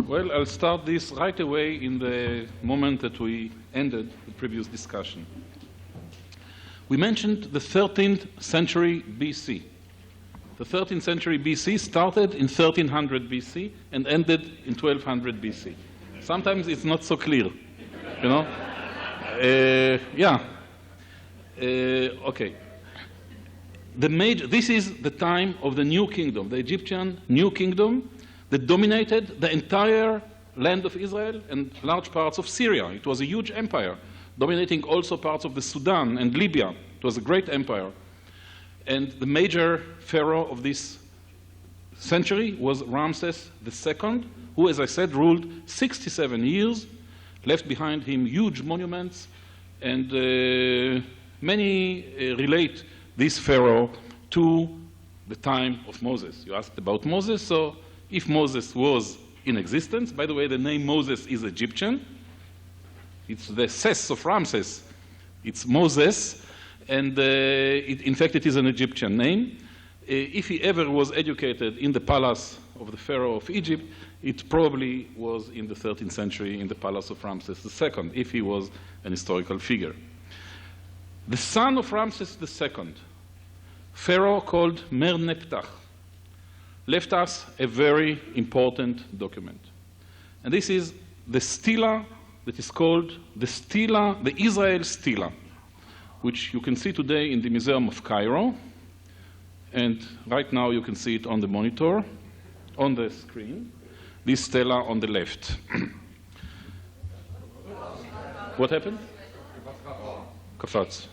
Well, I'll start this right away in the moment that we ended the previous discussion. We mentioned the 13th century BC. The 13th century BC started in 1300 BC and ended in 1200 BC. Sometimes it's not so clear, you know? Okay. This is the time of the New Kingdom, the Egyptian New Kingdom that dominated the entire land of Israel and large parts of Syria. It was a huge empire, dominating also parts of the Sudan and Libya. It was a great empire. And the major pharaoh of this century was Ramses II, who, as I said, ruled 67 years, left behind him huge monuments, and many relate this pharaoh to the time of Moses. You asked about Moses, so if Moses was in existence, by the way, the name Moses is Egyptian. It's the Ses of Ramses. It's Moses, and in fact, it is an Egyptian name. If he ever was educated in the palace of the Pharaoh of Egypt, it probably was in the 13th century in the palace of Ramses II, if he was an historical figure. The son of Ramses II, Pharaoh called Merneptah, left us a very important document. And this is the stela that is called the stela, the Israel stela, which you can see today in the Museum of Cairo. And right now you can see it on the monitor, on the screen. This stela on the left. What happened? Kafatz.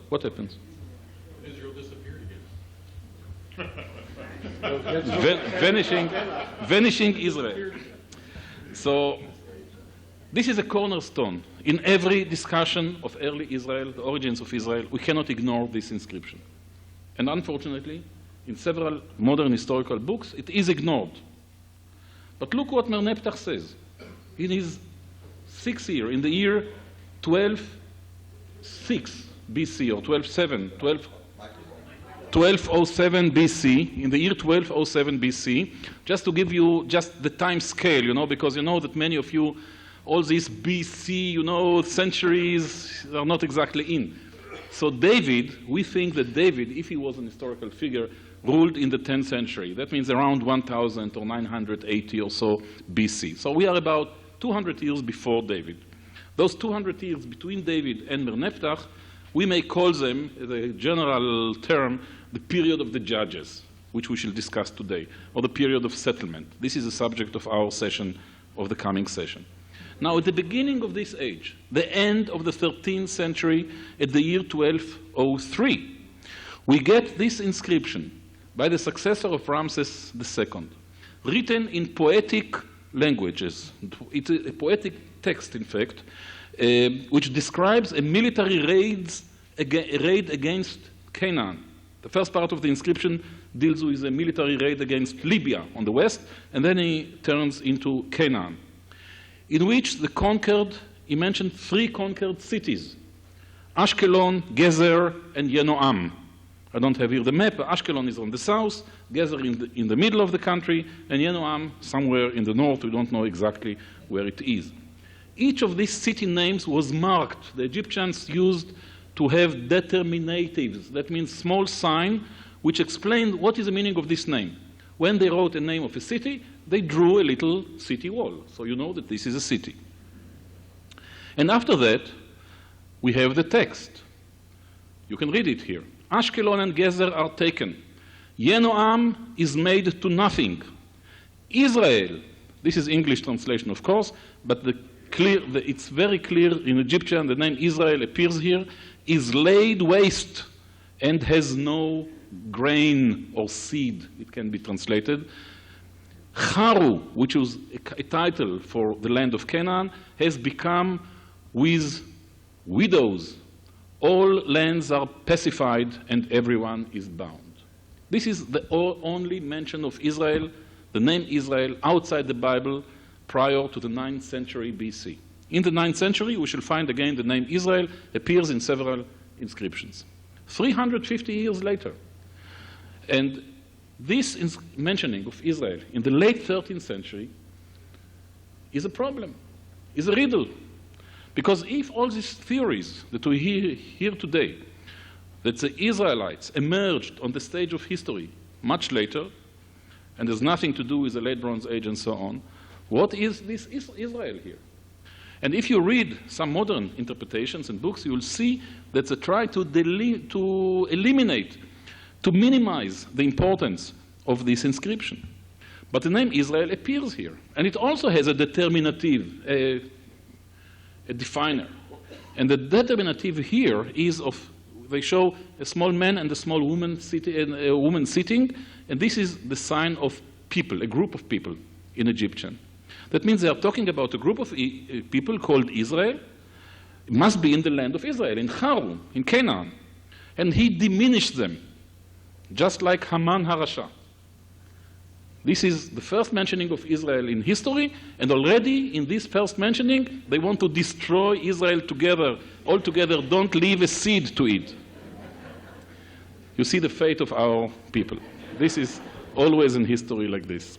What happened? Israel disappeared again. Vanishing Israel. So this is a cornerstone. In every discussion of early Israel, the origins of Israel, we cannot ignore this inscription. And unfortunately, in several modern historical books, it is ignored. But look what Merneptah says. In his 6th year, in the year 1206 BC, or 1207 BC, in the year 1207 BC, just to give you just the time scale, you know, because you know that many of you, all these BC, you know, centuries are not exactly in. So David, we think that David, if he was an historical figure, ruled in the 10th century. That means around 1000 or 980 or so BC. So we are about 200 years before David. Those 200 years between David and Merneptah, we may call them, the general term, the period of the judges, which we shall discuss today, or the period of settlement. This is the subject of our session, of the coming session. Now, at the beginning of this age, the end of the 13th century, at the year 1203, we get this inscription by the successor of Ramses II, written in poetic languages. It's a poetic text, in fact, which describes a military raid against Canaan. The first part of the inscription deals with a military raid against Libya on the west, and then he turns into Canaan, in which he mentioned 3 conquered cities: Ashkelon, Gezer, and Yenoam. I don't have here the map, but Ashkelon is on the south, Gezer in the middle of the country, and Yenoam somewhere in the north. We don't know exactly where it is. Each of these city names was marked. The Egyptians used to have determinatives. That means small sign which explained what is the meaning of this name. When they wrote a name of a city, they drew a little city wall. So you know that this is a city. And after that, we have the text. You can read it here. Ashkelon and Gezer are taken. Yenoam is made to nothing. Israel, this is English translation, of course, but it's very clear in Egyptian, the name Israel appears here, is laid waste and has no grain or seed, it can be translated. Haru, which was a title for the land of Canaan, has become with widows. All lands are pacified and everyone is bound. This is the only mention of Israel, the name Israel, outside the Bible prior to the 9th century BC. In the 9th century, we shall find again the name Israel appears in several inscriptions. 350 years later, and this mentioning of Israel in the late 13th century is a problem, is a riddle. Because if all these theories that we hear today, that the Israelites emerged on the stage of history much later, and has nothing to do with the late Bronze Age and so on, what is this Israel here? And if you read some modern interpretations and books, you will see that they try to eliminate, to minimize the importance of this inscription. But the name Israel appears here, and it also has a determinative, a definer. And the determinative here is they show a small man and a small woman sitting, and this is the sign of people, a group of people in Egyptian. That means they are talking about a group of people called Israel. It must be in the land of Israel, in Harum, in Canaan. And he diminished them, just like Haman Harasha. This is the first mentioning of Israel in history, and already in this first mentioning, they want to destroy Israel altogether, don't leave a seed to eat. You see the fate of our people. This is always in history like this.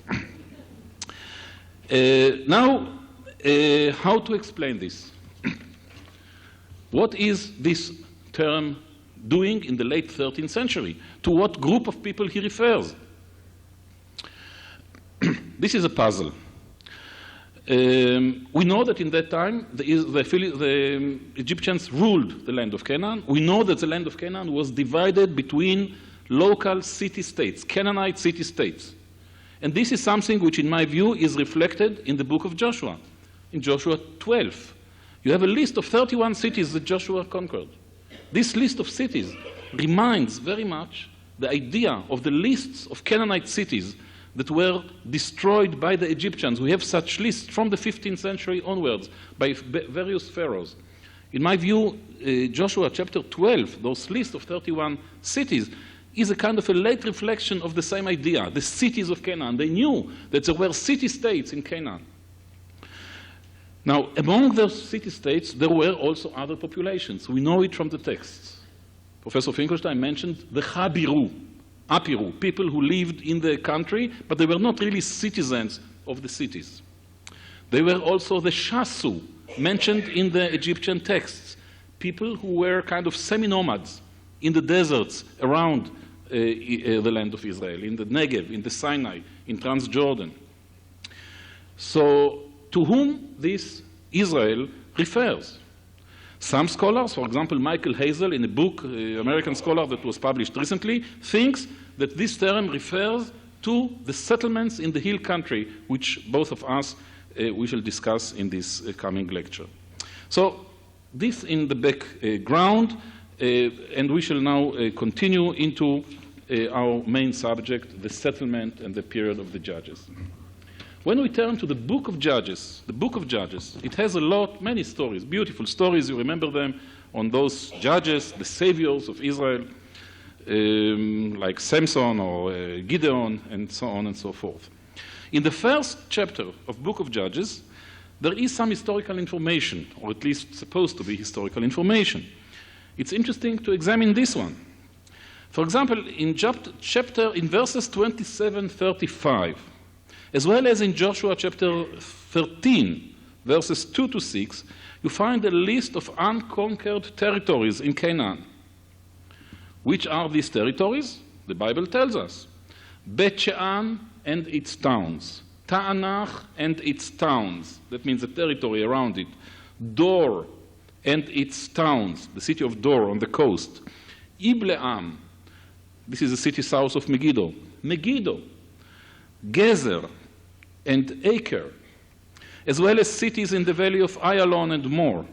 Now, how to explain this? What is this term doing in the late 13th century? To what group of people he refers? This is a puzzle. We know that in that time, the Egyptians ruled the land of Canaan. We know that the land of Canaan was divided between local city-states, Canaanite city-states. And this is something which, in my view, is reflected in the book of Joshua. In Joshua 12, you have a list of 31 cities that Joshua conquered. This list of cities reminds very much the idea of the lists of Canaanite cities that were destroyed by the Egyptians. We have such lists from the 15th century onwards by various pharaohs. In my view, Joshua chapter 12, those lists of 31 cities, is a kind of a late reflection of the same idea, the cities of Canaan. They knew that there were city-states in Canaan. Now, among those city-states, there were also other populations. We know it from the texts. Professor Finkelstein mentioned the Habiru, Apiru, people who lived in the country, but they were not really citizens of the cities. They were also the Shasu, mentioned in the Egyptian texts, people who were kind of semi-nomads in the deserts around the land of Israel, in the Negev, in the Sinai, in Transjordan. So, to whom this Israel refers? Some scholars, for example, Michael Hazel, in a book, American scholar that was published recently, thinks that this term refers to the settlements in the hill country, which both of us we shall discuss in this coming lecture. So, this in the background, and we shall now continue into our main subject, the settlement and the period of the Judges. When we turn to the book of Judges, it has many stories, beautiful stories. You remember them on those judges, the saviors of Israel, like Samson or Gideon, and so on and so forth. In the first chapter of book of Judges, there is some historical information, or at least supposed to be historical information. It's interesting to examine this one. For example, in verses 27-35, as well as in Joshua chapter 13, verses 2 to 6, you find a list of unconquered territories in Canaan. Which are these territories? The Bible tells us. Bet She'an and its towns. Ta'anach and its towns. That means the territory around it. Dor and its towns. The city of Dor on the coast. Ibleam. This is the city south of Megiddo. Megiddo. Gezer and Acre, as well as cities in the valley of Ayalon and more.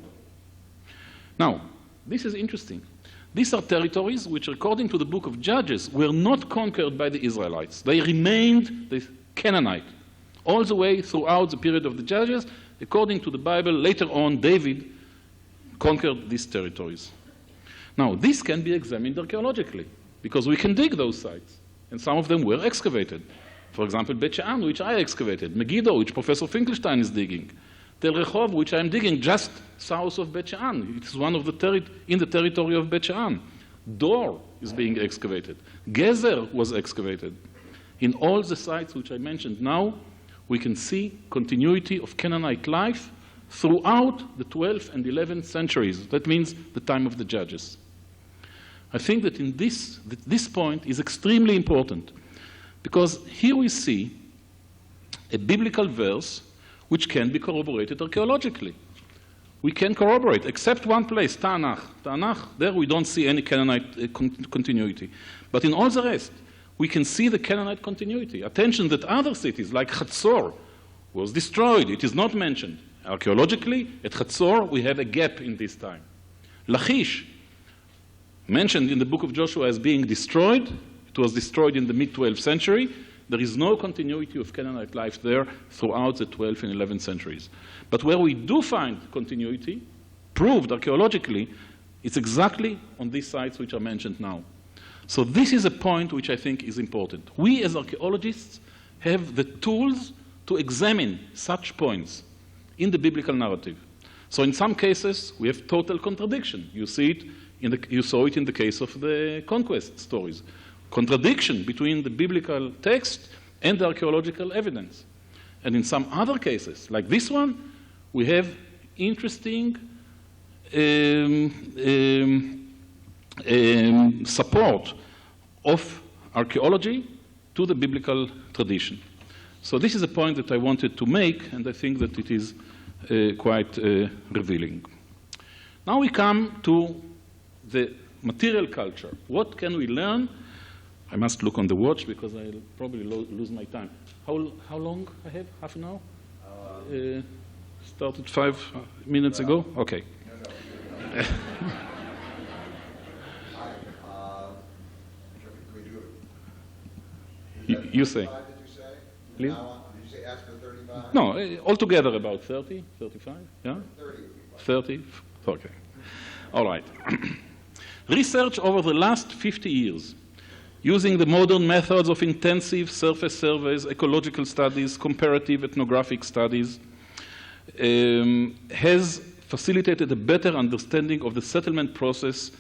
Now, this is interesting. These are territories which, according to the book of Judges, were not conquered by the Israelites. They remained the Canaanite all the way throughout the period of the Judges. According to the Bible, later on, David conquered these territories. Now, this can be examined archaeologically, because we can dig those sites, and some of them were excavated. For example, Bet She'an, which I excavated, Megiddo, which Professor Finkelstein is digging, Tel Rehov, which I'm digging just south of Bet She'an. It is one of in the territory of Bet She'an. Dor is being excavated. Gezer was excavated. In all the sites which I mentioned now, we can see continuity of Canaanite life throughout the 12th and 11th centuries. That means the time of the judges. I think that this point is extremely important, because here we see a biblical verse which can be corroborated archaeologically. We can corroborate, except one place, Tanakh. Tanakh, there we don't see any Canaanite continuity. But in all the rest, we can see the Canaanite continuity. Attention that other cities, like Hatzor, was destroyed. It is not mentioned. Archaeologically, at Hatzor, we have a gap in this time. Lachish, mentioned in the book of Joshua as being destroyed. It was destroyed in the mid-12th century. There is no continuity of Canaanite life there throughout the 12th and 11th centuries. But where we do find continuity, proved archaeologically, it's exactly on these sites which are mentioned now. So this is a point which I think is important. We as archaeologists have the tools to examine such points in the biblical narrative. So in some cases, we have total contradiction. You saw it in the case of the conquest stories. Contradiction between the biblical text and the archaeological evidence. And in some other cases, like this one, we have interesting support of archaeology to the biblical tradition. So this is a point that I wanted to make, and I think that it is quite revealing. Now we come to the material culture. What can we learn? I must look on the watch because I'll probably lose my time. How long I have? Half an hour? Started 5 minutes ago? Okay. No. You say. Did you say? Please? Did you say ask for 35? No, altogether about 30, 35, yeah? 30 would be fine. 30? Okay. All right. Research over the last 50 years, using the modern methods of intensive surface surveys, ecological studies, comparative ethnographic studies, has facilitated a better understanding of the settlement process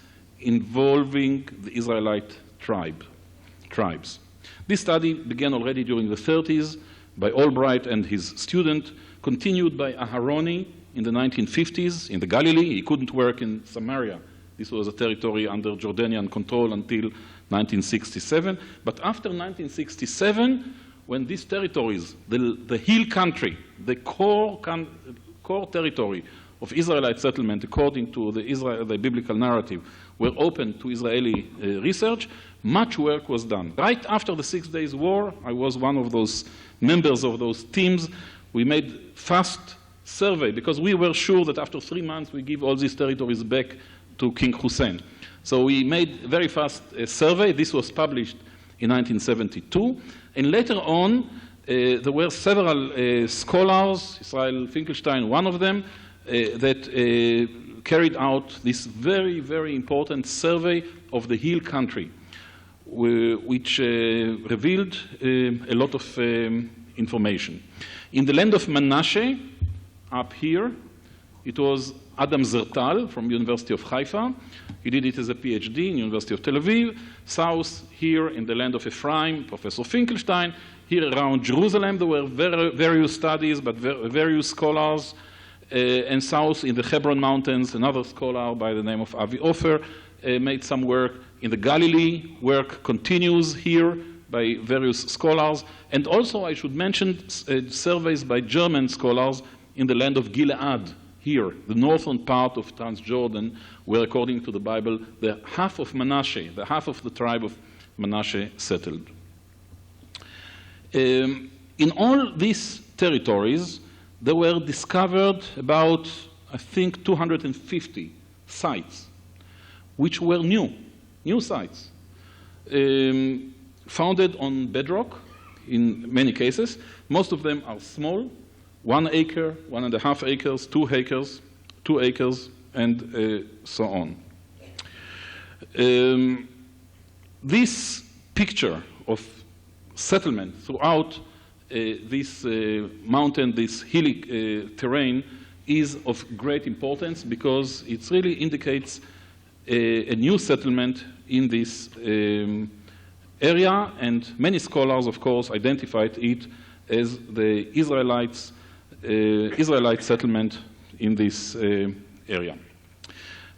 involving the Israelite tribes. This study began already during the 30s by Albright and his student, continued by Aharoni in the 1950s in the Galilee. He couldn't work in Samaria. This was a territory under Jordanian control until 1967. But after 1967, when these territories, the hill country, the core territory of Israelite settlement, according to the biblical narrative, were open to Israeli research, much work was done. Right after the 6 Days War, I was one of those members of those teams. We made fast survey because we were sure that after 3 months we give all these territories back to King Hussein. So we made very fast survey. This was published in 1972. And later on, there were several scholars, Israel Finkelstein, one of them, that carried out this very, very important survey of the hill country, which revealed a lot of information. In the land of Manasseh, up here, it was Adam Zertal from University of Haifa. He did it as a PhD in University of Tel Aviv. South, here in the land of Ephraim, Professor Finkelstein. Here around Jerusalem, there were various studies, but various scholars. And south in the Hebron Mountains, another scholar by the name of Avi Ofer made some work. In the Galilee, work continues here by various scholars. And also I should mention surveys by German scholars in the land of Gilead, here, the northern part of Transjordan, where according to the Bible, the half of Manasseh, the half of the tribe of Manasseh settled. In all these territories, there were discovered about, I think, 250 sites, which were new sites, founded on bedrock in many cases. Most of them are small, 1 acre, 1.5 acres, 2 acres, 2 acres, and so on. This picture of settlement throughout this mountain, this hilly terrain, is of great importance because it really indicates a new settlement in this area, and many scholars, of course, identified it as the Israelite settlement in this area.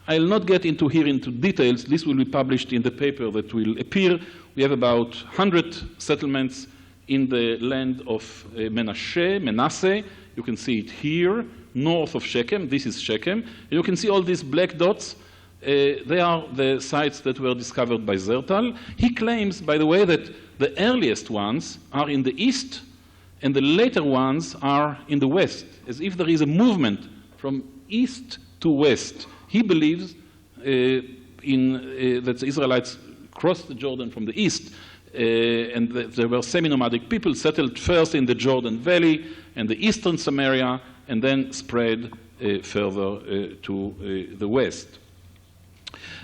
I'll not get into details. This will be published in the paper that will appear. We have about 100 settlements in the land of Manasseh. You can see it here, north of Shechem. This is Shechem. You can see all these black dots. They are the sites that were discovered by Zertal. He claims, by the way, that the earliest ones are in the east and the later ones are in the west, as if there is a movement from east to west. He believes that the Israelites crossed the Jordan from the east, and that there were semi-nomadic people settled first in the Jordan Valley and the eastern Samaria, and then spread further to the west.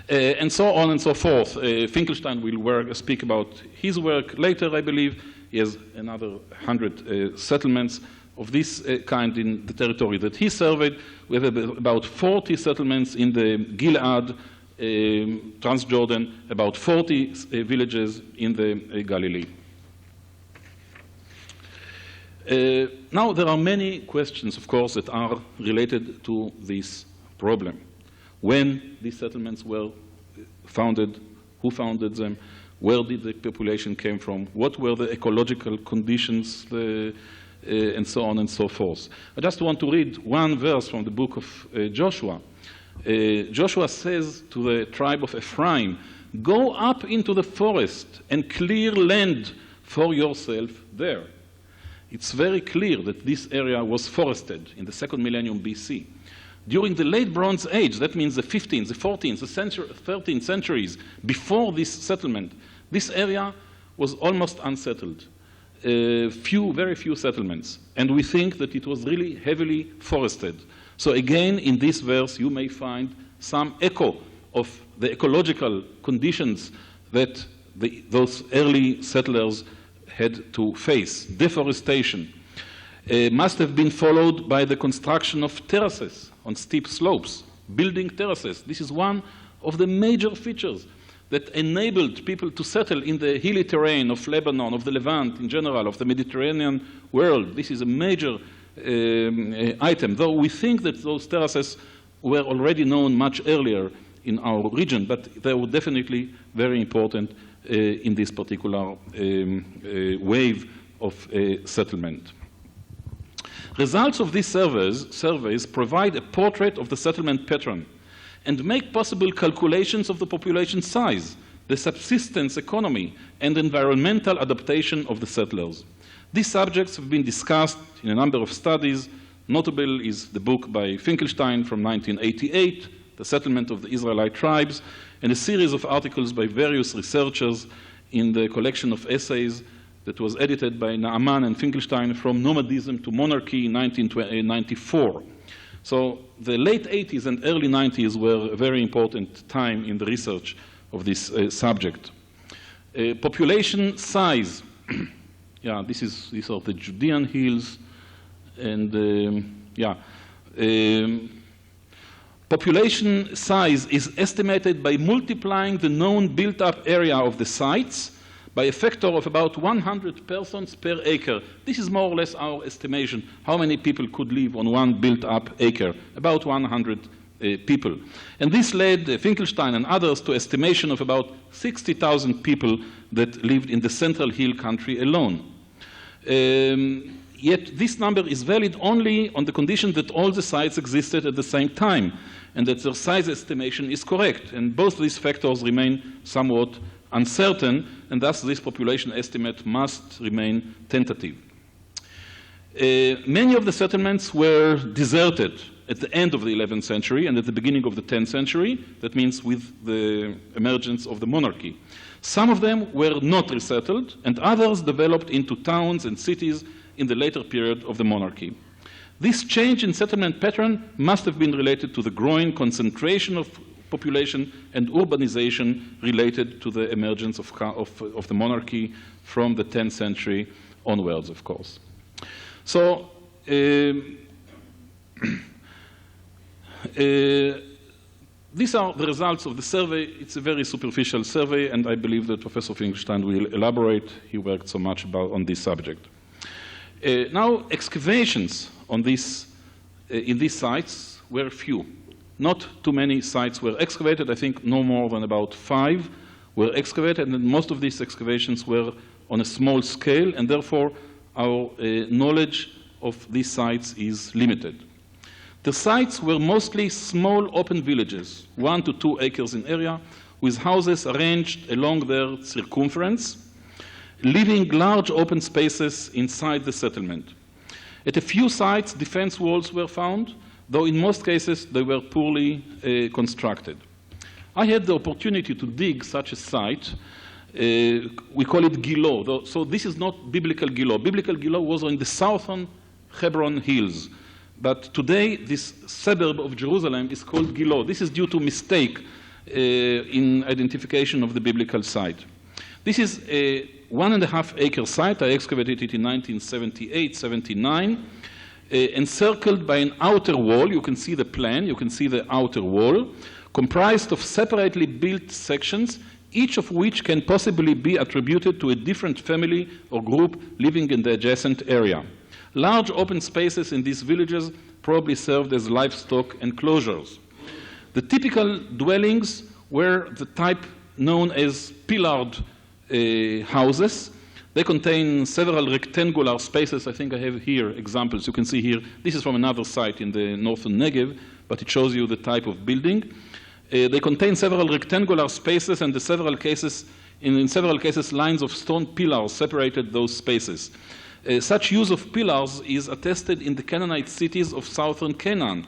And so on and so forth. Finkelstein will speak about his work later, I believe. He has another 100 settlements of this kind in the territory that he surveyed. We have about 40 settlements in the Gilead, Transjordan, about 40 villages in the Galilee. Now, there are many questions, of course, that are related to this problem. When these settlements were founded, who founded them, where did the population came from, what were the ecological conditions, and so on and so forth. I just want to read one verse from the book of Joshua. Joshua says to the tribe of Ephraim, "Go up into the forest and clear land for yourself there." It's very clear that this area was forested in the 2nd millennium BC. During the late Bronze Age, that means the 15th, the 14th, the 13th centuries, before this settlement, this area was almost unsettled. Very few settlements. And we think that it was really heavily forested. So again, in this verse, you may find some echo of the ecological conditions that those early settlers had to face. Deforestation must have been followed by the construction of terraces on steep slopes, building terraces. This is one of the major features that enabled people to settle in the hilly terrain of Lebanon, of the Levant in general, of the Mediterranean world. This is a major item, though we think that those terraces were already known much earlier in our region, but they were definitely very important in this particular wave of settlement. Results of these surveys provide a portrait of the settlement pattern and make possible calculations of the population size, the subsistence economy, and environmental adaptation of the settlers. These subjects have been discussed in a number of studies. Notable is the book by Finkelstein from 1988, The Settlement of the Israelite Tribes, and a series of articles by various researchers in the collection of essays that was edited by Naaman and Finkelstein, From Nomadism to Monarchy in 1994. So the late 80s and early 90s were a very important time in the research of this subject. Population size. Yeah, these are the Judean hills, and population size is estimated by multiplying the known built-up area of the sites by a factor of about 100 persons per acre. This is more or less our estimation, how many people could live on one built-up acre, about 100 people. And this led Finkelstein and others to estimation of about 60,000 people that lived in the Central Hill country alone. Yet this number is valid only on the condition that all the sites existed at the same time and that their size estimation is correct. And both these factors remain somewhat uncertain, and thus this population estimate must remain tentative. Many of the settlements were deserted at the end of the 11th century and at the beginning of the 10th century. That means with the emergence of the monarchy. Some of them were not resettled, and others developed into towns and cities in the later period of the monarchy. This change in settlement pattern must have been related to the growing concentration of population and urbanization related to the emergence of the monarchy from the 10th century onwards, of course. So these are the results of the survey. It's a very superficial survey, and I believe that Professor Finkelstein will elaborate. He worked so much on this subject. Now, excavations on in these sites were few. Not too many sites were excavated. I think no more than about 5 were excavated, and most of these excavations were on a small scale, and therefore our knowledge of these sites is limited. The sites were mostly small open villages, 1 to 2 acres in area, with houses arranged along their circumference, leaving large open spaces inside the settlement. At a few sites, defense walls were found, though in most cases they were poorly constructed. I had the opportunity to dig such a site. We call it Gilo. So this is not biblical Gilo. Biblical Gilo was on the southern Hebron hills. But today, this suburb of Jerusalem is called Gilo. This is due to mistake in identification of the biblical site. This is a 1.5 acre site. I excavated it in 1978-79, encircled by an outer wall. You can see the plan. You can see the outer wall, comprised of separately built sections, each of which can possibly be attributed to a different family or group living in the adjacent area. Large open spaces in these villages probably served as livestock enclosures. The typical dwellings were the type known as pillared houses. They contain several rectangular spaces. I think I have here examples. You can see here, this is from another site in the northern Negev, but it shows you the type of building. They contain several rectangular spaces, and in several cases, lines of stone pillars separated those spaces. Such use of pillars is attested in the Canaanite cities of southern Canaan.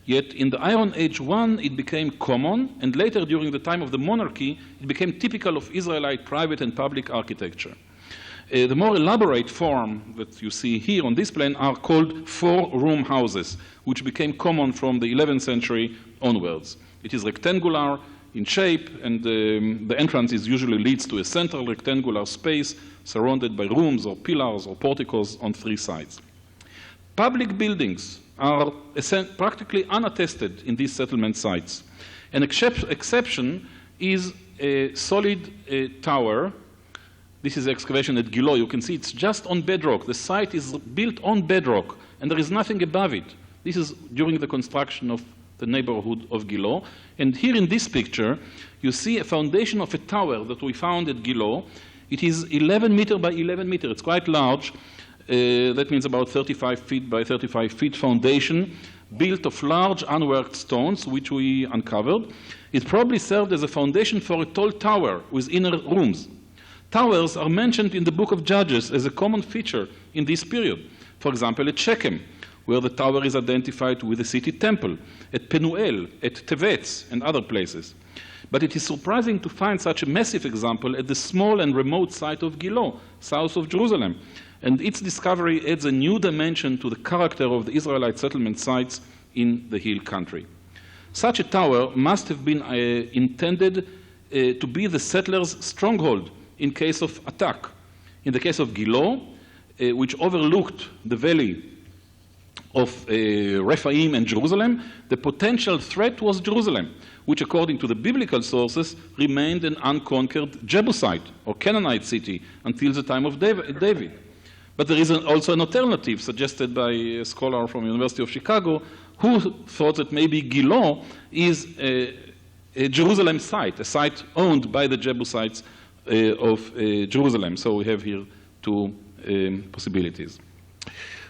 Yet in the Iron Age I, it became common, and later during the time of the monarchy, it became typical of Israelite private and public architecture. The more elaborate form that you see here on this plan are called 4-room houses, which became common from the 11th century onwards. It is rectangular in shape, and the entrance usually leads to a central rectangular space surrounded by rooms or pillars or porticos on 3 sides. Public buildings are practically unattested in these settlement sites. An exception is a solid tower. This is excavation at Gilo. You can see it's just on bedrock. The site is built on bedrock, and there is nothing above it. This is during the construction of the neighborhood of Gilo. And here in this picture, you see a foundation of a tower that we found at Gilo. It is 11 meter by 11 meter. It's quite large. That means about 35 feet by 35 feet foundation, built of large unworked stones, which we uncovered. It probably served as a foundation for a tall tower with inner rooms. Towers are mentioned in the book of Judges as a common feature in this period. For example, at Shechem, where the tower is identified with the city temple, at Penuel, at Tevetz, and other places. But it is surprising to find such a massive example at the small and remote site of Gilo, south of Jerusalem. And its discovery adds a new dimension to the character of the Israelite settlement sites in the hill country. Such a tower must have been intended to be the settlers' stronghold in case of attack. In the case of Gilo, which overlooked the valley of Rephaim and Jerusalem, the potential threat was Jerusalem, which according to the biblical sources remained an unconquered Jebusite or Canaanite city until the time of David. But there is also an alternative suggested by a scholar from the University of Chicago who thought that maybe Gilo is a Jerusalem site, a site owned by the Jebusites of Jerusalem. So we have here 2 possibilities.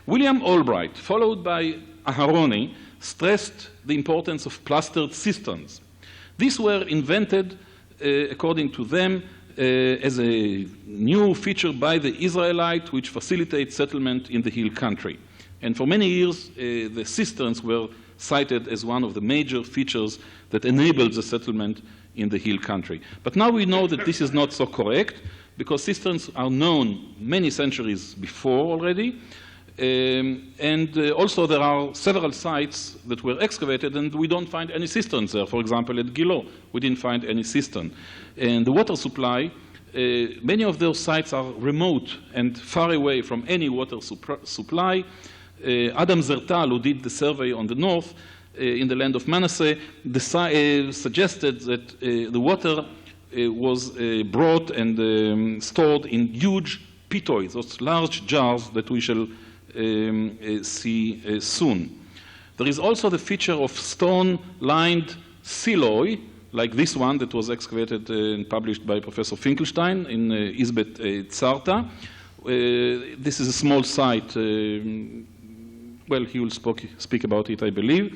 William Albright, followed by Aharoni, stressed the importance of plastered cisterns. These were invented, according to them, as a new feature by the Israelite which facilitates settlement in the hill country. And for many years, the cisterns were cited as one of the major features that enabled the settlement in the hill country. But now we know that this is not so correct, because cisterns are known many centuries before already. Also there are several sites that were excavated and we don't find any cisterns there. For example, at Gilo, we didn't find any cistern. And the water supply, many of those sites are remote and far away from any water supply. Adam Zertal, who did the survey on the north, in the land of Manasseh suggested that the water was brought and stored in huge pitoids, those large jars that we shall see soon. There is also the feature of stone-lined siloi, like this one that was excavated and published by Professor Finkelstein in Izbet Tzarta. This is a small site. Well, he will speak about it, I believe.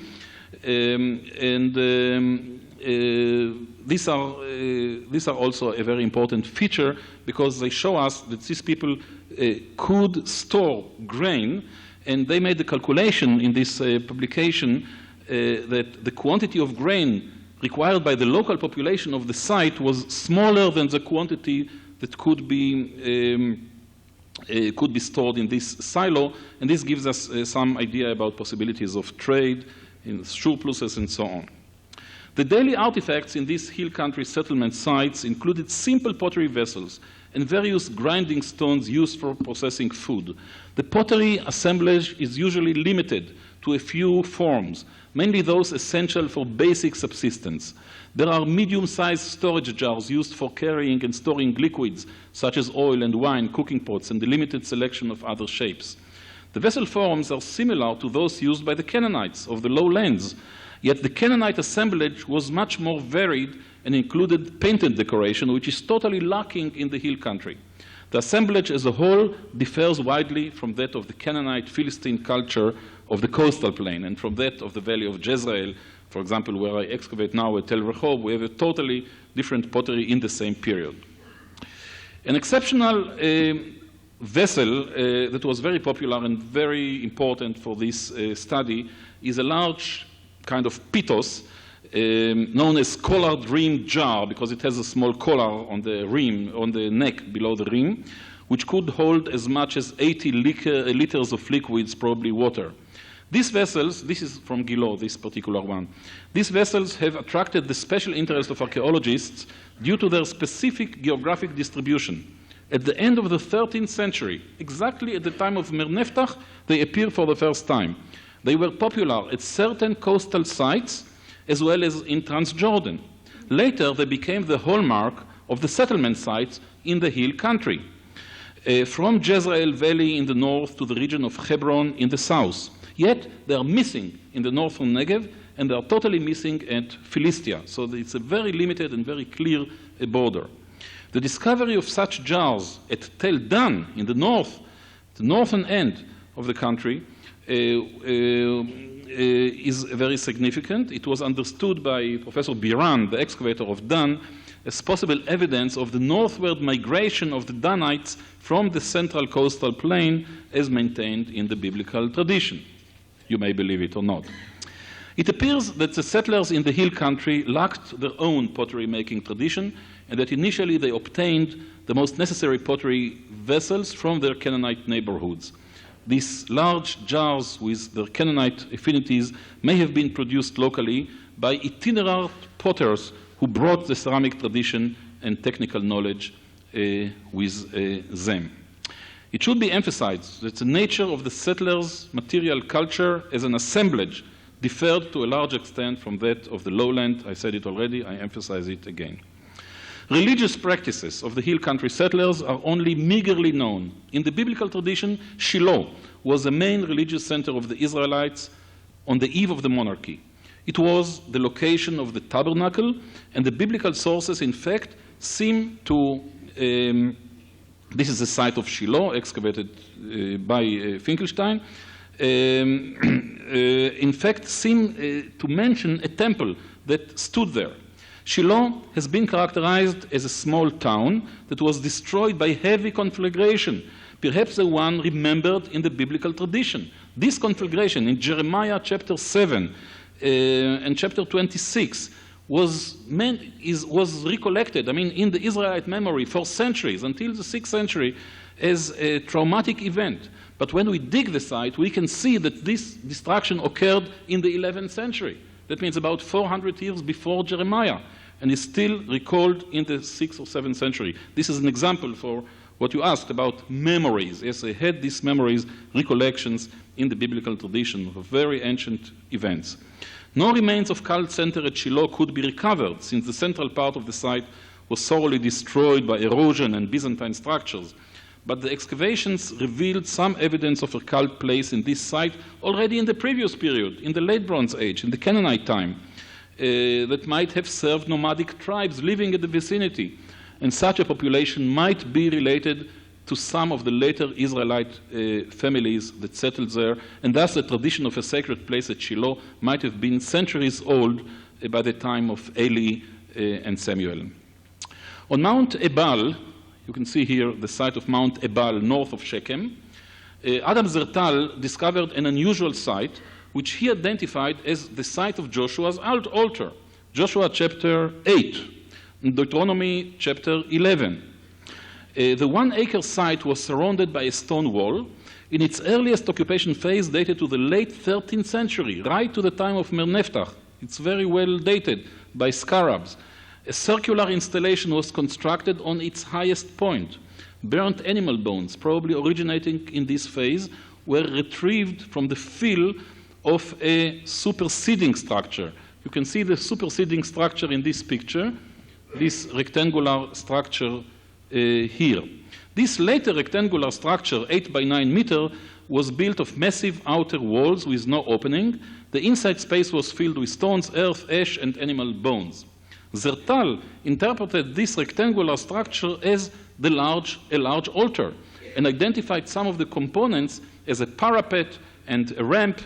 These are also a very important feature because they show us that these people could store grain, and they made the calculation in this publication that the quantity of grain required by the local population of the site was smaller than the quantity that could be stored in this silo, and this gives us some idea about possibilities of trade in surpluses and so on. The daily artifacts in these hill country settlement sites included simple pottery vessels and various grinding stones used for processing food. The pottery assemblage is usually limited to a few forms, mainly those essential for basic subsistence. There are medium-sized storage jars used for carrying and storing liquids, such as oil and wine, cooking pots, and a limited selection of other shapes. The vessel forms are similar to those used by the Canaanites of the lowlands, yet the Canaanite assemblage was much more varied and included painted decoration, which is totally lacking in the hill country. The assemblage as a whole differs widely from that of the Canaanite Philistine culture of the coastal plain and from that of the valley of Jezreel. For example, where I excavate now at Tel Rehob, we have a totally different pottery in the same period. An exceptional vessel that was very popular and very important for this study is a large kind of pitos known as collared rim jar, because it has a small collar on the rim, on the neck below the rim, which could hold as much as 80 liters of liquids, probably water. These vessels, this is from Gilo, this particular one, these vessels have attracted the special interest of archaeologists due to their specific geographic distribution. At the end of the 13th century, exactly at the time of Merneptah, they appear for the first time. They were popular at certain coastal sites as well as in Transjordan. Later, they became the hallmark of the settlement sites in the hill country, from Jezreel Valley in the north to the region of Hebron in the south. Yet, they are missing in the northern Negev, and they are totally missing at Philistia. So it's a very limited and very clear border. The discovery of such jars at Tel Dan in the north, the northern end of the country, is very significant. It was understood by Professor Biran, the excavator of Dan, as possible evidence of the northward migration of the Danites from the central coastal plain as maintained in the biblical tradition. You may believe it or not. It appears that the settlers in the hill country lacked their own pottery-making tradition, and that initially they obtained the most necessary pottery vessels from their Canaanite neighborhoods. These large jars with their Canaanite affinities may have been produced locally by itinerant potters who brought the ceramic tradition and technical knowledge with them. It should be emphasized that the nature of the settlers' material culture as an assemblage differed to a large extent from that of the lowland. I said it already, I emphasize it again. Religious practices of the hill country settlers are only meagerly known. In the biblical tradition, Shiloh was the main religious center of the Israelites on the eve of the monarchy. It was the location of the tabernacle, and the biblical sources, in fact, seem to this is the site of Shiloh, excavated by Finkelstein, in fact seem to mention a temple that stood there. Shiloh has been characterized as a small town that was destroyed by heavy conflagration, perhaps the one remembered in the biblical tradition. This conflagration in Jeremiah chapter 7 and chapter 26 was recollected, in the Israelite memory for centuries, until the 6th century, as a traumatic event. But when we dig the site, we can see that this destruction occurred in the 11th century. That means about 400 years before Jeremiah, and is still recalled in the 6th or 7th century. This is an example for what you asked about memories. Yes, they had these memories, recollections in the biblical tradition of very ancient events. No remains of cult center at Shiloh could be recovered, since the central part of the site was thoroughly destroyed by erosion and Byzantine structures. But the excavations revealed some evidence of a cult place in this site already in the previous period, in the late Bronze Age, in the Canaanite time, that might have served nomadic tribes living in the vicinity. And such a population might be related to some of the later Israelite families that settled there, and thus the tradition of a sacred place at Shiloh might have been centuries old by the time of Eli and Samuel. On Mount Ebal, you can see here the site of Mount Ebal north of Shechem, Adam Zertal discovered an unusual site which he identified as the site of Joshua's altar, Joshua chapter 8, Deuteronomy chapter 11. The 1 acre site was surrounded by a stone wall. In its earliest occupation phase dated to the late 13th century, right to the time of Merneptah. It's very well dated by scarabs. A circular installation was constructed on its highest point. Burnt animal bones, probably originating in this phase, were retrieved from the fill of a superseding structure. You can see the superseding structure in this picture, this rectangular structure here. This later rectangular structure, 8 by 9 meter, was built of massive outer walls with no opening. The inside space was filled with stones, earth, ash, and animal bones. Zertal interpreted this rectangular structure as a large altar and identified some of the components as a parapet and a ramp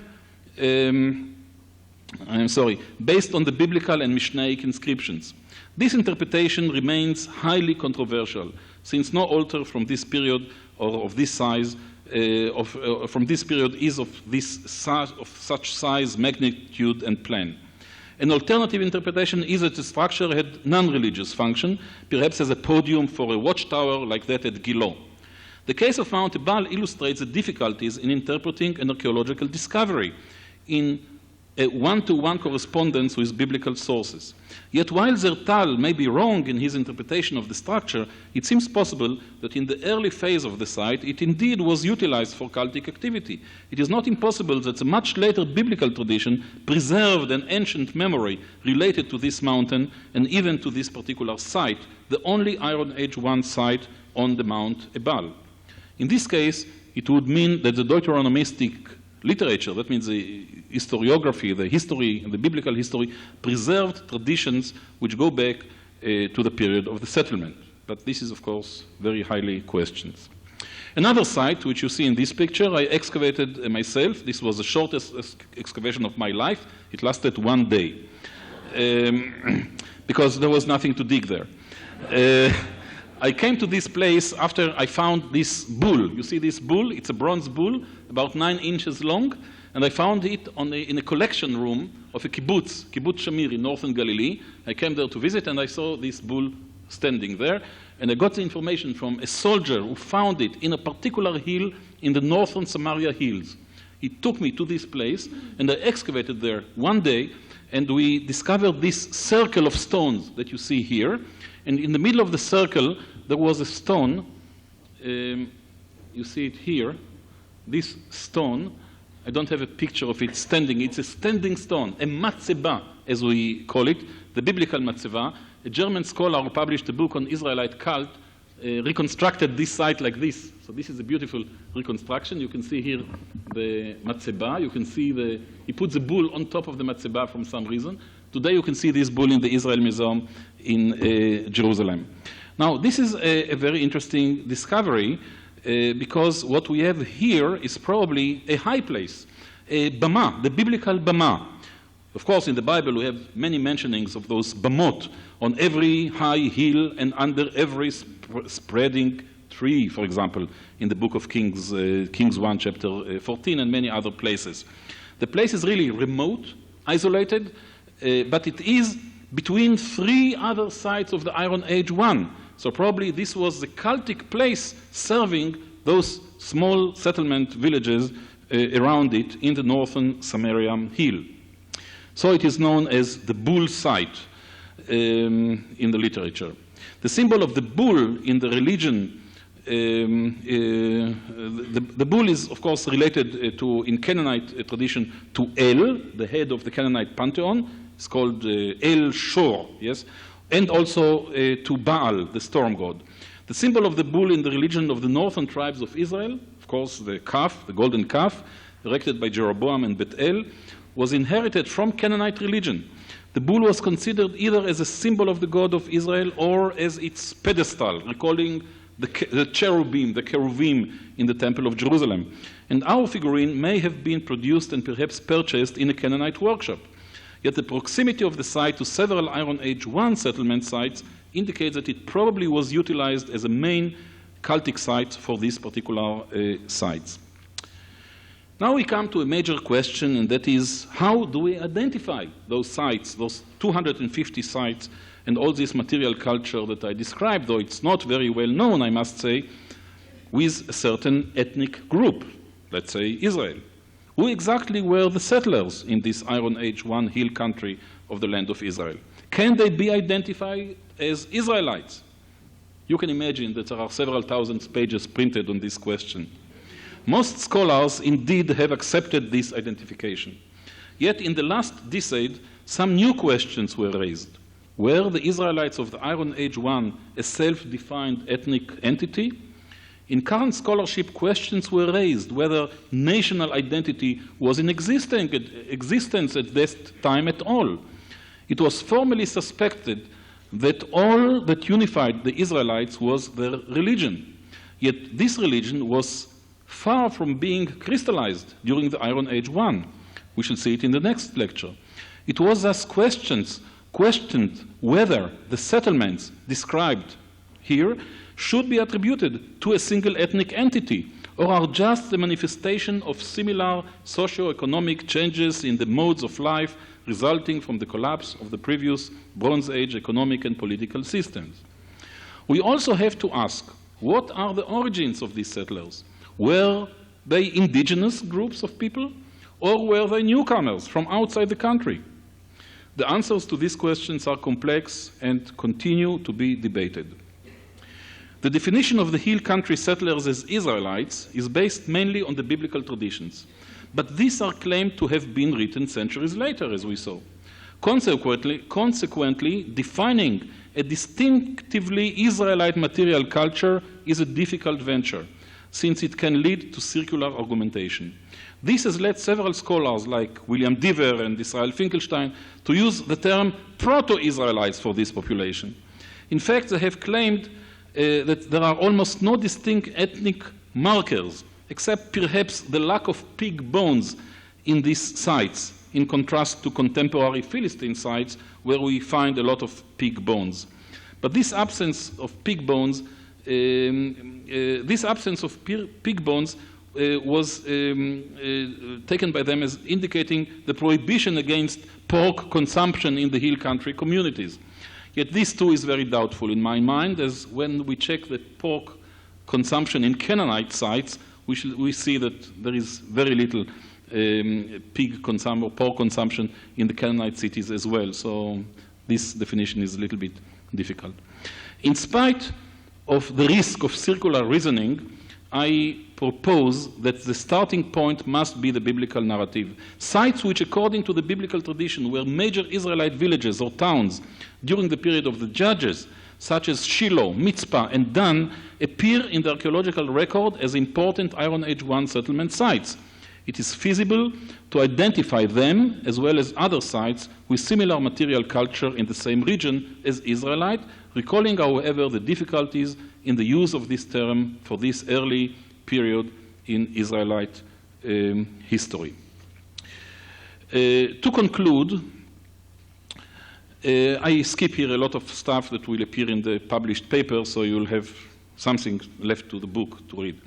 based on the biblical and Mishnaic inscriptions. This interpretation remains highly controversial, since no altar from this period or of this size from this period is of such size, magnitude, and plan. An alternative interpretation is that the structure had non-religious function, perhaps as a podium for a watchtower like that at Giloh. The case of Mount Ebal illustrates the difficulties in interpreting an archaeological discovery in a one-to-one correspondence with biblical sources. Yet while Zertal may be wrong in his interpretation of the structure, it seems possible that in the early phase of the site, it indeed was utilized for cultic activity. It is not impossible that a much later biblical tradition preserved an ancient memory related to this mountain and even to this particular site, the only Iron Age I site on the Mount Ebal. In this case, it would mean that the Deuteronomistic literature, that means the historiography, the history, the biblical history, preserved traditions which go back to the period of the settlement. But this is, of course, very highly questioned. Another site, which you see in this picture, I excavated myself. This was the shortest excavation of my life. It lasted 1 day because there was nothing to dig there. I came to this place after I found this bull. You see this bull? It's a bronze bull, about 9 inches long, and I found it in a collection room of a kibbutz Shamir in northern Galilee. I came there to visit, and I saw this bull standing there, and I got the information from a soldier who found it in a particular hill in the northern Samaria hills. He took me to this place, and I excavated there 1 day, and we discovered this circle of stones that you see here. And in the middle of the circle, there was a stone. You see it here. This stone, I don't have a picture of it standing. It's a standing stone, a matzeba, as we call it, the biblical matzeba. A German scholar who published a book on Israelite cult reconstructed this site like this. So this is a beautiful reconstruction. You can see here the matzeba. You can see he put the bull on top of the matzeba for some reason. Today you can see this bull in the Israel Museum in Jerusalem. Now, this is a very interesting discovery because what we have here is probably a high place, a bama, the biblical bama. Of course, in the Bible we have many mentionings of those bamot on every high hill and under every spreading tree, for example, in the book of Kings, Kings 1, chapter 14, and many other places. The place is really remote, isolated, but it is between 3 other sites of the Iron Age I. So probably this was the cultic place serving those small settlement villages around it in the northern Samaria hill. So it is known as the bull site in the literature. The symbol of the bull in the religion The bull is, of course, related in Canaanite tradition to El, the head of the Canaanite pantheon. It's called El Shor, yes, and also to Baal, the storm god. The symbol of the bull in the religion of the northern tribes of Israel, of course, the calf, the golden calf, erected by Jeroboam and Bethel, was inherited from Canaanite religion. The bull was considered either as a symbol of the God of Israel or as its pedestal, recalling the cherubim in the Temple of Jerusalem. And our figurine may have been produced and perhaps purchased in a Canaanite workshop. Yet the proximity of the site to several Iron Age I settlement sites indicates that it probably was utilized as a main cultic site for these particular sites. Now we come to a major question, and that is, how do we identify those sites, those 250 sites, and all this material culture that I described, though it's not very well known, I must say, with a certain ethnic group, let's say Israel? Who exactly were the settlers in this Iron Age I hill country of the land of Israel? Can they be identified as Israelites? You can imagine that there are several thousand pages printed on this question. Most scholars indeed have accepted this identification. Yet in the last decade, some new questions were raised. Were the Israelites of the Iron Age I a self-defined ethnic entity? In current scholarship, questions were raised whether national identity was in existence at this time at all. It was formally suspected that all that unified the Israelites was their religion. Yet this religion was far from being crystallized during the Iron Age I. We shall see it in the next lecture. It was thus questioned whether the settlements described here should be attributed to a single ethnic entity or are just the manifestation of similar socio-economic changes in the modes of life resulting from the collapse of the previous Bronze Age economic and political systems. We also have to ask, what are the origins of these settlers? Were they indigenous groups of people, or were they newcomers from outside the country? The answers to these questions are complex and continue to be debated. The definition of the hill country settlers as Israelites is based mainly on the biblical traditions, but these are claimed to have been written centuries later, as we saw. Consequently, defining a distinctively Israelite material culture is a difficult venture, since it can lead to circular argumentation. This has led several scholars like William Diver and Israel Finkelstein to use the term proto-Israelites for this population. In fact, they have claimed that there are almost no distinct ethnic markers, except perhaps the lack of pig bones in these sites, in contrast to contemporary Philistine sites where we find a lot of pig bones. But this absence of pig bones was taken by them as indicating the prohibition against pork consumption in the hill country communities. Yet this too is very doubtful in my mind, as when we check the pork consumption in Canaanite sites, we see that there is very little pork consumption in the Canaanite cities as well. So this definition is a little bit difficult. In spite of the risk of circular reasoning, I propose that the starting point must be the biblical narrative. Sites which, according to the biblical tradition, were major Israelite villages or towns during the period of the Judges, such as Shiloh, Mitzpah, and Dan, appear in the archaeological record as important Iron Age I settlement sites. It is feasible to identify them, as well as other sites with similar material culture in the same region as Israelite, recalling, however, the difficulties in the use of this term for this early period in Israelite history. To conclude, I skip here a lot of stuff that will appear in the published paper, so you'll have something left to the book to read.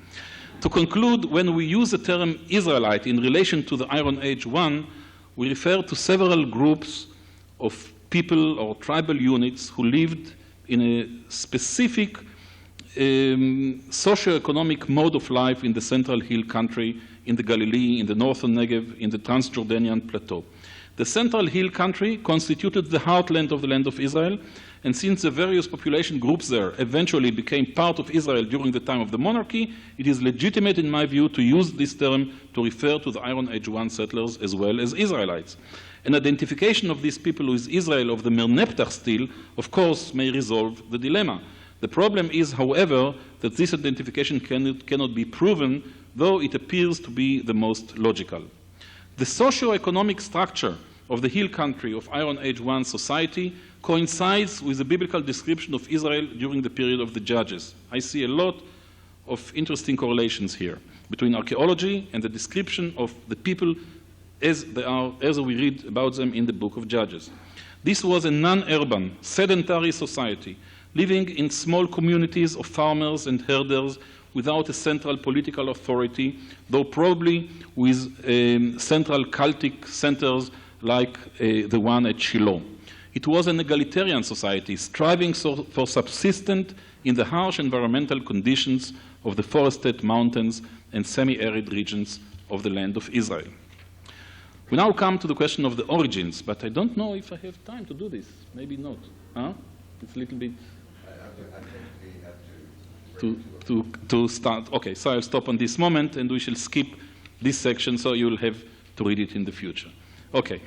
To conclude, when we use the term Israelite in relation to the Iron Age I, we refer to several groups of people or tribal units who lived in a specific socio-economic mode of life in the Central Hill Country, in the Galilee, in the Northern Negev, in the Transjordanian Plateau. The Central Hill Country constituted the heartland of the land of Israel, and since the various population groups there eventually became part of Israel during the time of the monarchy, it is legitimate in my view to use this term to refer to the Iron Age 1 settlers as well as Israelites. An identification of these people with Israel of the Merneptah Stela, of course, may resolve the dilemma. The problem is, however, that this identification cannot be proven, though it appears to be the most logical. The socio-economic structure of the hill country of Iron Age 1 society coincides with the biblical description of Israel during the period of the Judges. I see a lot of interesting correlations here between archaeology and the description of the people as we read about them in the book of Judges. This was a non-urban, sedentary society, living in small communities of farmers and herders without a central political authority, though probably with central cultic centers like the one at Shiloh. It was an egalitarian society, striving for subsistence in the harsh environmental conditions of the forested mountains and semi-arid regions of the land of Israel. We now come to the question of the origins, but I don't know if I have time to do this. Maybe not. Huh? It's a little bit I think we have to start. Okay, so I'll stop on this moment, and we shall skip this section, so you will have to read it in the future. Okay.